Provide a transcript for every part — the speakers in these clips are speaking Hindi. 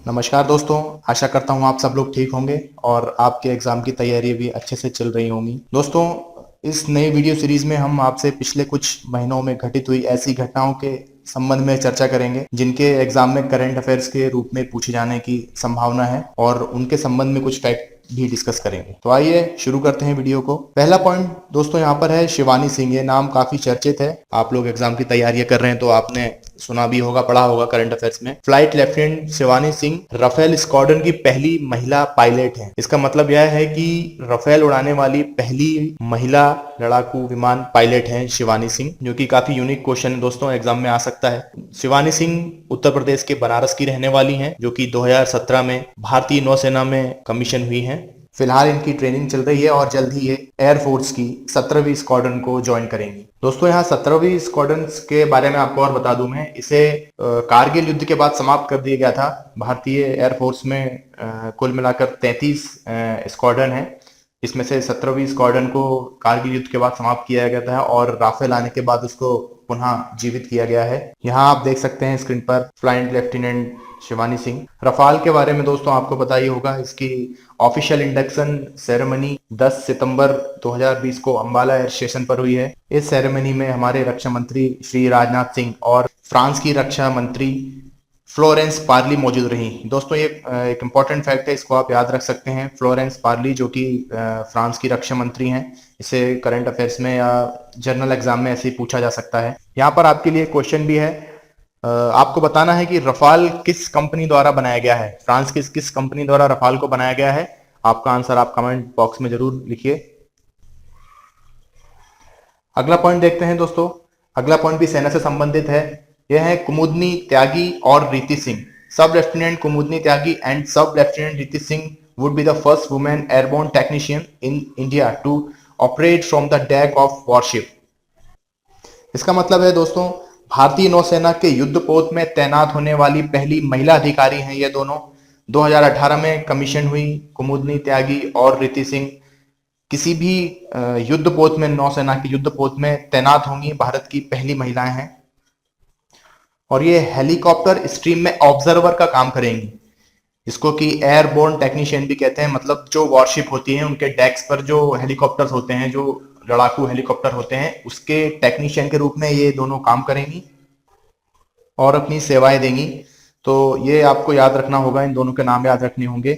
नमस्कार दोस्तों, आशा करता हूँ आप सब लोग ठीक होंगे और आपके एग्जाम की तैयारी भी अच्छे से चल रही होंगी। दोस्तों, इस नई वीडियो सीरीज में हम आपसे पिछले कुछ महीनों में घटित हुई ऐसी घटनाओं के संबंध में चर्चा करेंगे जिनके एग्जाम में करंट अफेयर्स के रूप में पूछे जाने की संभावना है और उनके संबंध में कुछ फैक्ट भी डिस्कस करेंगे। तो आइए शुरू करते हैं वीडियो को। पहला पॉइंट दोस्तों यहाँ पर है शिवानी सिंह। ये नाम काफी चर्चित है। आप लोग एग्जाम की तैयारियां कर रहे हैं तो आपने सुना भी होगा, पढ़ा होगा करंट अफेयर्स में। Flight lieutenant Shivani Singh Rafale squadron की पहली महिला पायलट है। इसका मतलब यह है कि राफेल उड़ाने वाली पहली महिला लड़ाकू विमान पायलट हैं शिवानी सिंह, जो कि काफी यूनिक क्वेश्चन है दोस्तों, एग्जाम में आ सकता है। शिवानी सिंह उत्तर प्रदेश के बनारस की रहने वाली हैं, जो कि 2017 में भारतीय नौसेना में कमीशन हुई हैं। फिलहाल इनकी ट्रेनिंग चल रही है और जल्द ही ये एयरफोर्स की 17वीं स्क्वाड्रन को ज्वाइन करेंगी। दोस्तों, यहाँ 17वीं स्क्वाड्रन के बारे में आपको और बता दूं मैं, इसे कारगिल युद्ध के बाद समाप्त कर दिया गया था। भारतीय एयरफोर्स में कुल मिलाकर 33 स्क्वाड्रन है, इसमें से 17वीं स्क्वाड्रन को कारगिल युद्ध के बाद समाप्त किया गया था और राफेल आने के बाद उसको पुनः जीवित किया गया है। यहाँ आप देख सकते हैं स्क्रीन पर flight lieutenant Shivani Singh. Rafale के बारे में दोस्तों आपको पता ही होगा, इसकी ऑफिशियल इंडक्शन सेरेमनी 10 सितंबर 2020 को अंबाला एयर स्टेशन पर हुई है। इस सेरेमनी में हमारे रक्षा मंत्री श्री राजनाथ सिंह और फ्रांस की रक्षा मंत्री फ्लोरेंस पार्ली मौजूद रही। दोस्तों, ये एक इम्पॉर्टेंट फैक्ट है, इसको आप याद रख सकते हैं। फ्लोरेंस पार्ली जो कि फ्रांस की रक्षा मंत्री हैं, इसे करंट अफेयर्स में या जनरल एग्जाम में ऐसे ही पूछा जा सकता है। यहाँ पर आपके लिए क्वेश्चन भी है। आपको बताना है कि रफाल किस कंपनी द्वारा बनाया गया है। फ्रांस की किस कंपनी द्वारा रफाल को बनाया गया है? आपका आंसर आप कमेंट बॉक्स में जरूर लिखिए। अगला पॉइंट देखते हैं दोस्तों। अगला पॉइंट भी सेना से संबंधित है। यह है कुमुदनी त्यागी और रीति सिंह। सब लेफ्टिनेंट कुमुदनी त्यागी एंड सब लेफ्टिनेंट रीति Singh would be the first women airborne technician in India to operate from the deck of warship। इसका मतलब है दोस्तों, भारतीय नौसेना के युद्धपोत में तैनात होने वाली पहली महिला अधिकारी हैं ये दोनों। 2018 में कमीशन हुई कुमुदनी त्यागी और रीति सिंह किसी भी युद्धपोत में, नौसेना के युद्धपोत में तैनात होंगी, भारत की पहली महिलाएं हैं। और ये हेलीकॉप्टर स्ट्रीम में ऑब्जर्वर का काम करेंगी, इसको कि एयरबोर्न टेक्नीशियन भी कहते हैं। मतलब जो वॉरशिप होती है उनके डेक्स पर जो हेलीकॉप्टर्स होते हैं, जो लड़ाकू हेलीकॉप्टर होते हैं, उसके टेक्नीशियन के रूप में ये दोनों काम करेंगी और अपनी सेवाएं देंगी। तो ये आपको याद रखना होगा, इन दोनों के नाम याद रखने होंगे।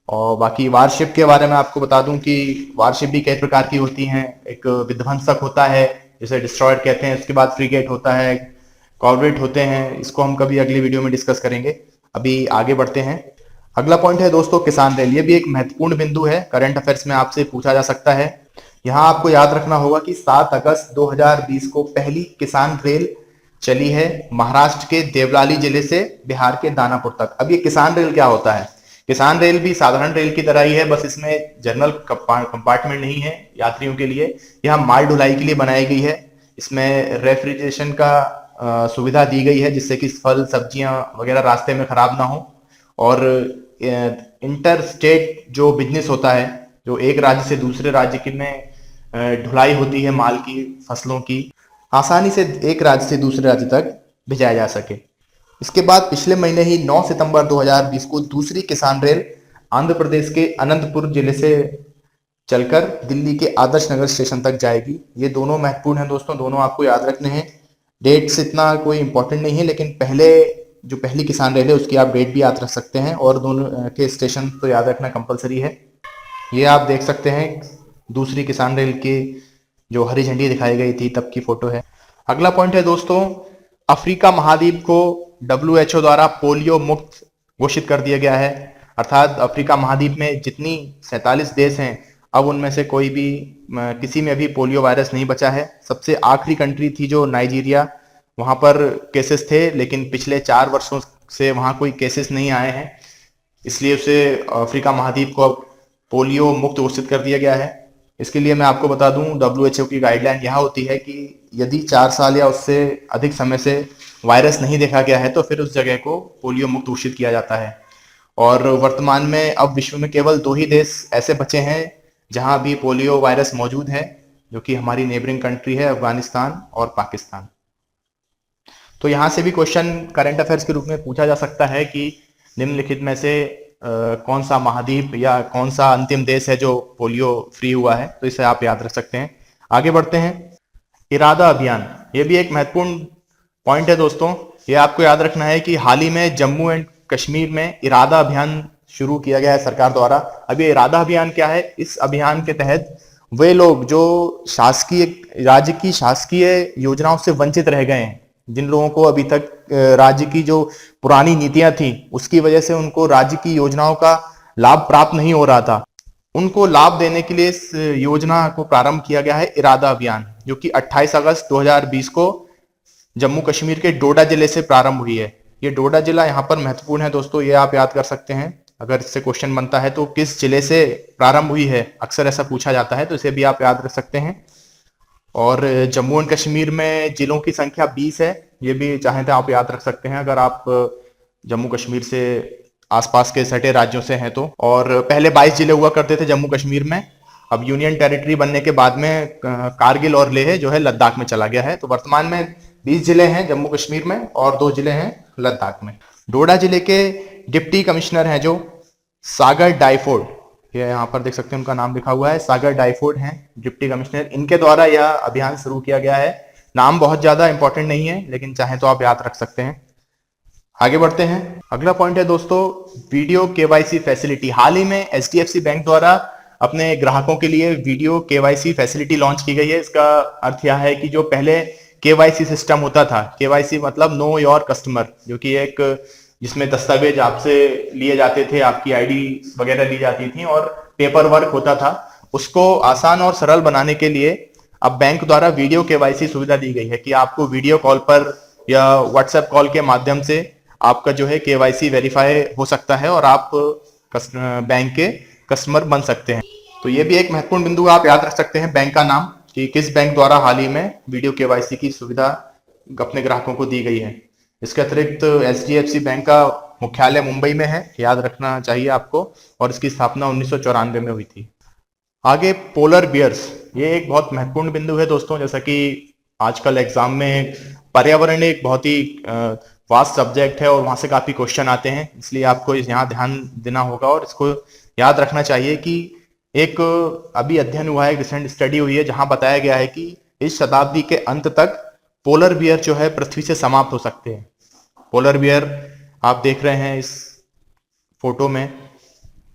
और बाकी वारशिप के बारे में आपको बता दूं कि वारशिप भी कई प्रकार की होती हैं। एक विध्वंसक होता है जिसे डिस्ट्रॉयर कहते हैं, उसके बाद फ्रीगेट होता है, कॉर्वेट होते हैं। इसको हम कभी अगली वीडियो में डिस्कस करेंगे। अभी आगे बढ़ते हैं। अगला पॉइंट है दोस्तों किसान रेल। ये भी एक महत्वपूर्ण बिंदु है, करंट अफेयर्स में आपसे पूछा जा सकता है। यहाँ आपको याद रखना होगा कि 7 अगस्त 2020 को पहली किसान रेल चली है महाराष्ट्र के देवलाली जिले से बिहार के दानापुर तक। अब ये किसान रेल क्या होता है? किसान रेल भी साधारण रेल की तरह ही है, बस इसमें जनरल कंपार्टमेंट नहीं है यात्रियों के लिए। यह माल ढुलाई के लिए बनाई गई है। इसमें रेफ्रिजरेशन का सुविधा दी गई है जिससे कि फल सब्जियां वगैरह रास्ते में खराब ना हो। और इंटर स्टेट जो बिजनेस होता है, जो एक राज्य से दूसरे राज्य की में ढुलाई होती है माल की, फसलों की, आसानी से एक राज्य से दूसरे राज्य तक भेजाया जा सके। इसके बाद पिछले महीने ही 9 सितंबर 2020 को दूसरी किसान रेल आंध्र प्रदेश के अनंतपुर जिले से चलकर दिल्ली के आदर्श नगर स्टेशन तक जाएगी। ये दोनों महत्वपूर्ण हैं दोस्तों, दोनों आपको याद रखने हैं। डेट्स इतना कोई इंपॉर्टेंट नहीं है, लेकिन जो पहली किसान रेल है उसकी आप डेट भी याद रख सकते हैं और दोनों के स्टेशन तो याद रखना कंपलसरी है। ये आप देख सकते हैं दूसरी किसान रेल की जो हरी झंडी दिखाई गई थी तब की फोटो है। अगला पॉइंट है दोस्तों, अफ्रीका महाद्वीप को WHO द्वारा पोलियो मुक्त घोषित कर दिया गया है। अर्थात अफ्रीका महाद्वीप में जितनी 47 देश हैं, अब उनमें से कोई भी किसी में भी पोलियो वायरस नहीं बचा है। सबसे आखिरी कंट्री थी जो नाइजीरिया, वहां पर केसेस थे, लेकिन पिछले 4 वर्षों से वहां कोई केसेस नहीं आए हैं, इसलिए उसे अफ्रीका महाद्वीप को पोलियो मुक्त घोषित कर दिया गया है। इसके लिए मैं आपको बता दूं, WHO की गाइडलाइन यह होती है कि यदि 4 साल या उससे अधिक समय से वायरस नहीं देखा गया है तो फिर उस जगह को पोलियो मुक्त घोषित किया जाता है। और वर्तमान में अब विश्व में केवल 2 ही देश ऐसे बचे हैं जहां भी पोलियो वायरस मौजूद है, जो कि हमारी नेबरिंग कंट्री है, अफगानिस्तान और पाकिस्तान। तो यहाँ से भी क्वेश्चन करंट अफेयर्स के रूप में पूछा जा सकता है कि निम्नलिखित में से कौन सा महाद्वीप या कौन सा अंतिम देश है जो पोलियो फ्री हुआ है, तो इसे आप याद रख सकते हैं। आगे बढ़ते हैं। इरादा अभियान, ये भी एक महत्वपूर्ण पॉइंट है दोस्तों। ये आपको याद रखना है कि हाल ही में जम्मू एंड कश्मीर में इरादा अभियान शुरू किया गया है सरकार द्वारा। अब ये इरादा अभियान क्या है? इस अभियान के तहत वे लोग जो शासकीय राज्य की शासकीय योजनाओं से वंचित रह गए हैं, जिन लोगों को अभी तक राज्य की जो पुरानी नीतियां थी उसकी वजह से उनको राज्य की योजनाओं का लाभ प्राप्त नहीं हो रहा था, उनको लाभ देने के लिए इस योजना को प्रारंभ किया गया है इरादा अभियान, जो कि 28 अगस्त 2020 को जम्मू कश्मीर के डोडा जिले से प्रारंभ हुई है। ये डोडा जिला यहाँ पर महत्वपूर्ण है दोस्तों, ये आप याद कर सकते हैं। अगर इससे क्वेश्चन बनता है तो किस जिले से प्रारंभ हुई है, अक्सर ऐसा पूछा जाता है, तो इसे भी आप याद रख सकते हैं। और जम्मू एंड कश्मीर में जिलों की संख्या 20 है, ये भी चाहें तो आप याद रख सकते हैं अगर आप जम्मू कश्मीर से आसपास के सटे राज्यों से हैं तो। और पहले 22 जिले हुआ करते थे जम्मू कश्मीर में, अब यूनियन टेरिटरी बनने के बाद में कारगिल और लेह जो है लद्दाख में चला गया है। तो वर्तमान में 20 जिले हैं जम्मू कश्मीर में और 2 जिले हैं लद्दाख में। डोडा जिले के डिप्टी कमिश्नर हैं जो सागर डाइफोड, ये यहाँ पर देख सकते हैं उनका नाम लिखा हुआ है, सागर डाइफोड हैं डिप्टी कमिश्नर। इनके द्वारा यह अभियान शुरू किया गया है। नाम बहुत ज्यादा इंपॉर्टेंट नहीं है, लेकिन चाहे तो आप याद रख सकते हैं। आगे बढ़ते हैं। अगला पॉइंट है दोस्तों वीडियो केवाईसी फैसिलिटी। हाल ही में एचडीएफसी बैंक द्वारा अपने ग्राहकों के लिए वीडियो केवाईसी फैसिलिटी लॉन्च की गई है। इसका अर्थ यह है कि जो पहले केवाईसी सिस्टम होता था, केवाईसी मतलब नो योर कस्टमर, जो कि एक जिसमें दस्तावेज आपसे लिए जाते थे, आपकी आईडी वगैरह ली जाती थी और पेपर वर्क होता था, उसको आसान और सरल बनाने के लिए अब बैंक द्वारा वीडियो केवाईसी सुविधा दी गई है कि आपको वीडियो कॉल पर या व्हाट्सएप कॉल के माध्यम से आपका जो है केवाईसी वेरीफाई हो सकता है और आप बैंक के कस्टमर बन सकते हैं। तो ये भी एक महत्वपूर्ण बिंदु आप याद रख सकते हैं, बैंक का नाम, कि किस बैंक द्वारा हाल ही में वीडियो केवाईसी की सुविधा अपने ग्राहकों को दी गई है। इसके अतिरिक्त एचडीएफसी बैंक का मुख्यालय मुंबई में है, याद रखना चाहिए आपको, और इसकी स्थापना 1994 में हुई थी। आगे पोलर बियर्स, ये एक बहुत महत्वपूर्ण बिंदु है दोस्तों। जैसा कि आजकल एग्जाम में पर्यावरण एक बहुत ही वास्ट सब्जेक्ट है और वहां से काफी क्वेश्चन आते हैं, इसलिए आपको यहाँ ध्यान देना होगा और इसको याद रखना चाहिए कि एक अभी अध्ययन हुआ है, रिसेंट स्टडी हुई है, जहां बताया गया है कि इस शताब्दी के अंत तक पोलर बियर जो है पृथ्वी से समाप्त हो सकते हैं। पोलर बियर आप देख रहे हैं इस फोटो में,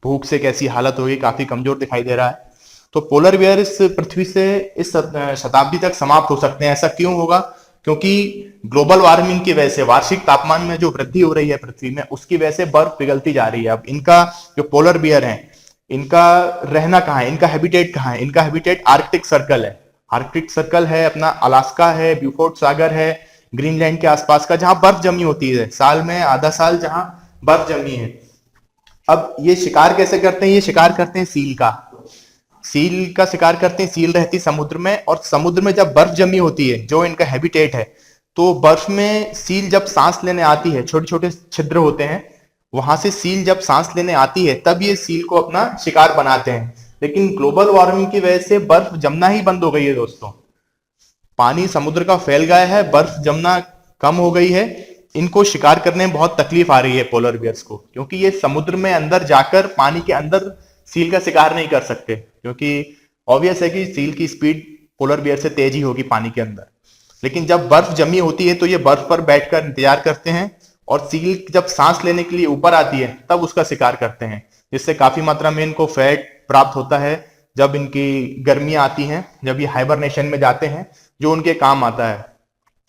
भूख से कैसी हालत होगी, काफी कमजोर दिखाई दे रहा है। तो पोलर बियर इस पृथ्वी से इस शताब्दी तक समाप्त हो सकते हैं। ऐसा क्यों होगा? क्योंकि ग्लोबल वार्मिंग की वजह से, वार्षिक तापमान में जो वृद्धि हो रही है पृथ्वी में, उसकी वजह से बर्फ पिघलती जा रही है। अब इनका जो पोलर बियर है, इनका रहना कहाँ है, इनका हैबिटेट कहाँ है? इनका हैबिटेट आर्कटिक सर्कल है। आर्कटिक सर्कल है अपना, अलास्का है, ब्यूफोर्ट सागर है, ग्रीनलैंड के आसपास का, जहां बर्फ जमी होती है, साल में आधा साल जहां बर्फ जमी है। अब ये शिकार कैसे करते हैं? ये शिकार करते हैं सील का शिकार करते हैं। सील रहती समुद्र में, और समुद्र में जब बर्फ जमी होती है, जो इनका हैबिटेट है, तो बर्फ में सील जब सांस लेने आती है, छोटे छोटे छिद्र होते हैं, वहां से सील जब सांस लेने आती है तब ये सील को अपना शिकार बनाते हैं। लेकिन ग्लोबल वार्मिंग की वजह से बर्फ जमना ही बंद हो गई है दोस्तों। पानी समुद्र का फैल गया है, बर्फ जमना कम हो गई है। इनको शिकार करने में बहुत तकलीफ आ रही है पोलर बियर्स को, क्योंकि ये समुद्र में अंदर जाकर पानी के अंदर सील का शिकार नहीं कर सकते, क्योंकि ऑब्वियस है कि सील की स्पीड पोलर बियर से तेज ही होगी पानी के अंदर। लेकिन जब बर्फ जमी होती है तो ये बर्फ पर बैठकर इंतजार करते हैं, और सील जब सांस लेने के लिए ऊपर आती है तब उसका शिकार करते हैं, जिससे काफी मात्रा में इनको फैट प्राप्त होता है। जब इनकी गर्मियां आती हैं, जब ये हाइबरनेशन में जाते हैं, जो उनके काम आता है।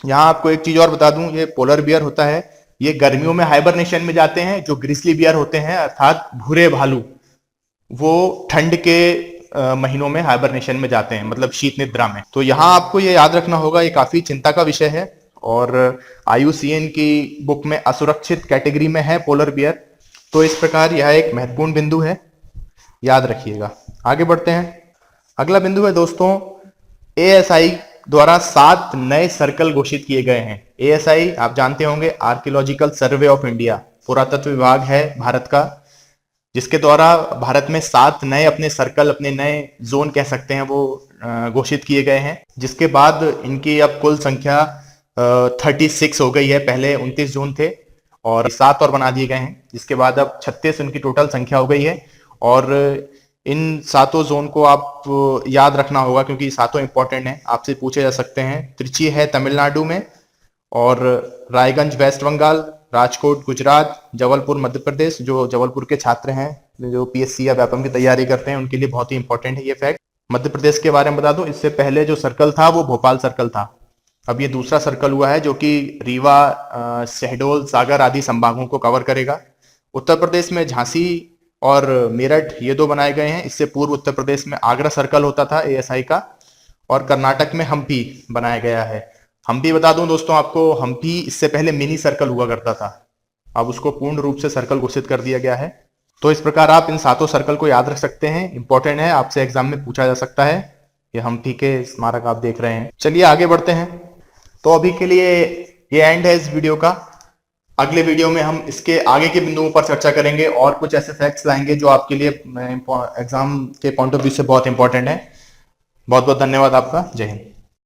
यहाँ आपको एक चीज और बता दूं, ये पोलर बियर होता है, ये गर्मियों में हाइबरनेशन में जाते हैं। जो ग्रिजली बियर होते हैं, अर्थात भूरे भालू, वो ठंड के महीनों में हाइबरनेशन में जाते हैं, मतलब शीत निद्रा में। तो यहाँ आपको ये याद रखना होगा, ये काफी चिंता का विषय है, और IUCN की बुक में असुरक्षित कैटेगरी में है पोलर बियर। तो इस प्रकार यह एक महत्वपूर्ण बिंदु है, याद रखिएगा। आगे बढ़ते हैं। अगला बिंदु है दोस्तों, ASI द्वारा 7 नए सर्कल घोषित किए गए हैं। ASI आप जानते होंगे, आर्कियोलॉजिकल सर्वे ऑफ इंडिया, पुरातत्व विभाग है भारत का, जिसके द्वारा भारत में 7 नए अपने सर्कल, अपने नए जोन कह सकते हैं, वो घोषित किए गए हैं। जिसके बाद इनकी अब कुल संख्या 36 हो गई है। पहले 29 जोन थे और 7 और बना दिए गए हैं। जिसके बाद अब 36 उनकी टोटल संख्या हो गई है। और इन सातों जोन को आप याद रखना होगा क्योंकि सातों इंपॉर्टेंट हैं, आपसे पूछे जा सकते हैं। त्रिची है तमिलनाडु में, और रायगंज वेस्ट बंगाल, राजकोट गुजरात, जबलपुर मध्य प्रदेश। जो जबलपुर के छात्र हैं जो पीएससी या व्यापम की तैयारी करते हैं उनके लिए बहुत ही इंपॉर्टेंट है ये फैक्ट। मध्य प्रदेश के बारे में बता दूं, इससे पहले जो सर्कल था वो भोपाल सर्कल था, अब ये दूसरा सर्कल हुआ है जो कि रीवा, शहडोल, सागर आदि संभागों को कवर करेगा। उत्तर प्रदेश में झांसी और मेरठ ये दो बनाए गए हैं। इससे पूर्व उत्तर प्रदेश में आगरा सर्कल होता था एएसआई का, और कर्नाटक में हम्पी बनाया गया है। हम्पी बता दूं दोस्तों आपको, हम्पी इससे पहले मिनी सर्कल हुआ करता था, अब उसको पूर्ण रूप से सर्कल घोषित कर दिया गया है। तो इस प्रकार आप इन सातों सर्कल को याद रख सकते हैं, इंपॉर्टेंट है, आपसे एग्जाम में पूछा जा सकता है। ये हम्पी के स्मारक आप देख रहे हैं। चलिए आगे बढ़ते हैं। तो अभी के लिए ये एंड है इस वीडियो का। अगले वीडियो में हम इसके आगे के बिंदुओं पर चर्चा करेंगे और कुछ ऐसे फैक्ट्स लाएंगे जो आपके लिए एग्जाम के पॉइंट ऑफ व्यू से बहुत इंपॉर्टेंट है। बहुत बहुत धन्यवाद आपका। जय हिंद।